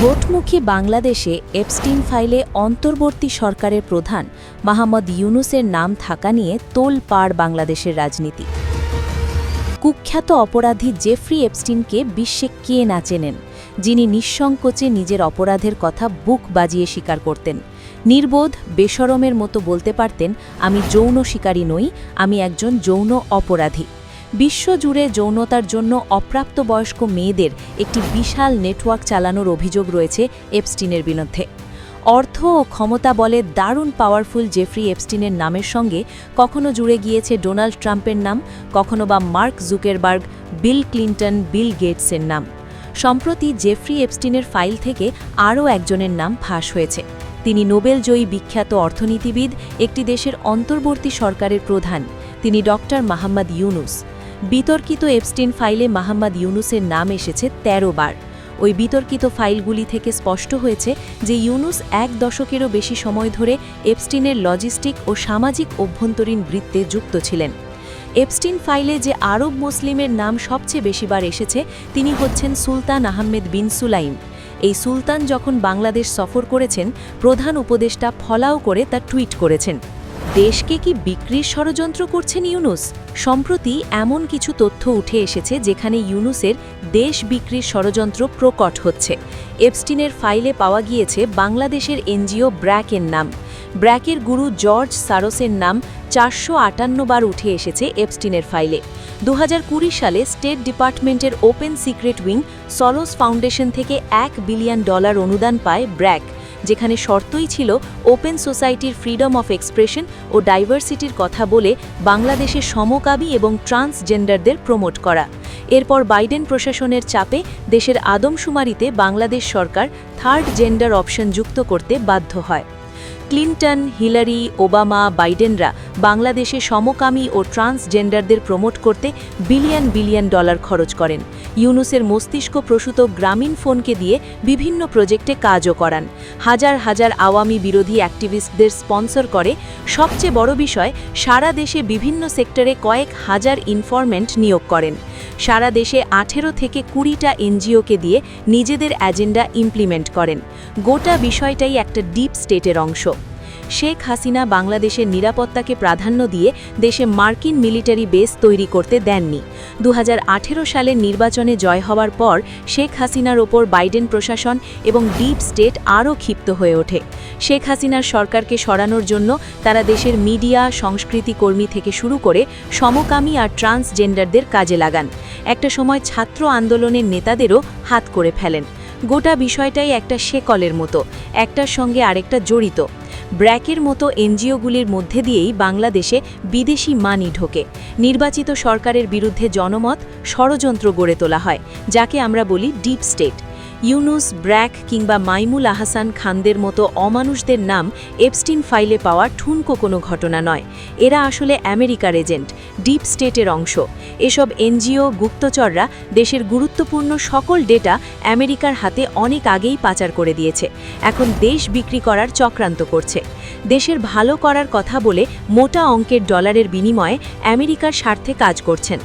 ভোটমুখী বাংলাদেশে এপস্টিন ফাইলে অন্তর্বর্তী সরকারের প্রধান মোহাম্মদ ইউনূসের নাম থাকা নিয়ে তোলপাড় বাংলাদেশের রাজনীতি। কুখ্যাত অপরাধী জেফ্রি এপস্টিনকে বিশ্বে কে না চেনেন, যিনি নিঃসংকোচে নিজের অপরাধের কথা বুক বাজিয়ে স্বীকার করতেন। নির্বোধ বেশরমের মতো বলতে পারতেন, আমি যৌন শিকারী নই, আমি একজন যৌন অপরাধী। বিশ্বজুড়ে যৌনতার জন্য অপ্রাপ্তবয়স্ক মেয়েদের একটি বিশাল নেটওয়ার্ক চালানোর অভিযোগ রয়েছে এপস্টিনের বিরুদ্ধে। অর্থ ও ক্ষমতা বলে দারুণ পাওয়ারফুল জেফ্রি এপস্টিনের নামের সঙ্গে কখনো জুড়ে গিয়েছে ডোনাল্ড ট্রাম্পের নাম, কখনো বা মার্ক জুকেরবার্গ, বিল ক্লিন্টন, বিল গেটসের নাম। সম্প্রতি জেফ্রি এপস্টিনের ফাইল থেকে আরও একজনের নাম ফাঁস হয়েছে। তিনি নোবেলজয়ী বিখ্যাত অর্থনীতিবিদ, একটি দেশের অন্তর্বর্তী সরকারের প্রধান। তিনি ডক্টর মোহাম্মদ ইউনূস। বিতর্কিত এপস্টিন ফাইলে মোহাম্মদ ইউনূসের নাম এসেছে ১৩ বার। ওই বিতর্কিত ফাইলগুলি থেকে স্পষ্ট হয়েছে যে ইউনূস ১ দশকেরও বেশি সময় ধরে এপস্টিনের লজিস্টিক ও সামাজিক অভ্যন্তরীণ বৃত্তে যুক্ত ছিলেন। এপস্টিন ফাইলে যে আরব মুসলিমের নাম সবচেয়ে বেশিবার এসেছে, তিনি হচ্ছেন সুলতান আহমেদ বিন সুলাইম। এই সুলতান যখন বাংলাদেশ সফর করেছেন, প্রধান উপদেষ্টা ফলাও করে তা টুইট করেছেন, দেশকে কি বিক্রির ষড়যন্ত্র করছেন ইউনূস? সম্প্রতি এমন কিছু তথ্য উঠে এসেছে যেখানে ইউনূসের দেশ বিক্রির ষড়যন্ত্র প্রকট হচ্ছে। এপস্টিনের ফাইলে পাওয়া গিয়েছে বাংলাদেশের এনজিও ব্র্যাকের নাম। ব্র্যাকের গুরু জর্জ সারোসের নাম ৪৫৮ বার উঠে এসেছে এপস্টিনের ফাইলে। ২০২০ সালে স্টেট ডিপার্টমেন্টের ওপেন সিক্রেট উইং সলোস ফাউন্ডেশন থেকে $1 বিলিয়ন অনুদান পায় ব্র্যাক, যেখানে শর্তই ছিল ওপেন সোসাইটির ফ্রিডম অফ এক্সপ্রেশন ও ডাইভার্সিটির কথা বলে বাংলাদেশে সমকামী এবং ট্রান্সজেন্ডারদের প্রমোট করা। এরপর বাইডেন প্রশাসনের চাপে দেশের আদমশুমারিতে বাংলাদেশ সরকার থার্ড জেন্ডার অপশন যুক্ত করতে বাধ্য হয়। ক্লিন্টন, হিলারি, ওবামা, বাইডেনরা বাংলাদেশে সমকামী ও ট্রান্সজেন্ডারদের প্রমোট করতে বিলিয়ন ডলার খরচ করেন। ইউনূসের মস্তিষ্ক প্রসূত গ্রামীণ ফোনকে দিয়ে বিভিন্ন প্রজেক্টে কাজও করান। হাজার হাজার আওয়ামী বিরোধী অ্যাক্টিভিস্টদের স্পন্সর করে। সবচেয়ে বড় বিষয়, সারা দেশে বিভিন্ন সেক্টরে কয়েক হাজার ইনফরমেন্ট নিয়োগ করেন। সারা দেশে 18 থেকে 20টা এনজিওকে দিয়ে নিজেদের এজেন্ডা ইমপ্লিমেন্ট করেন। গোটা বিষয়টাই একটা ডিপ স্টেটের অংশ। শেখ হাসিনা বাংলাদেশের নিরাপত্তাকে প্রাধান্য দিয়ে দেশে মার্কিন মিলিটারি বেস তৈরি করতে দেননি। ২০১৮ সালের নির্বাচনে জয় হওয়ার পর শেখ হাসিনার ওপর বাইডেন প্রশাসন এবং ডিপ স্টেট আরও ক্ষিপ্ত হয়ে ওঠে। শেখ হাসিনার সরকারকে সরানোর জন্য তারা দেশের মিডিয়া, সংস্কৃতি কর্মী থেকে শুরু করে সমকামী আর ট্রান্সজেন্ডারদের কাজে লাগান। একটা সময় ছাত্র আন্দোলনের নেতাদেরও হাত করে ফেলেন। গোটা বিষয়টাই একটা শেকলের মতো, একটার সঙ্গে আরেকটা জড়িত। ব্র্যাকের মতো এনজিওগুলির মধ্যে দিয়েই বাংলাদেশে বিদেশি মানি ঢোকে। নির্বাচিত সরকারের বিরুদ্ধে জনমত, ষড়যন্ত্র গড়ে তোলা হয়, যাকে আমরা বলি ডিপ স্টেট। ইউনূস, ব্র্যাক কিংবা মাইমুল আহসান খানদের মতো অমানুষদের নাম এপস্টিন ফাইলে পাওয়া ঠুনকো কোনো ঘটনা নয়। এরা আসলে আমেরিকার এজেন্ট, ডিপ স্টেটের অংশ। এসব এনজিও, গুপ্তচররা দেশের গুরুত্বপূর্ণ সকল ডেটা আমেরিকার হাতে অনেক আগেই পাচার করে দিয়েছে। এখন দেশ বিক্রি করার চক্রান্ত করছে। দেশের ভালো করার কথা বলে মোটা অঙ্কের ডলারের বিনিময়ে আমেরিকার স্বার্থে কাজ করছেন।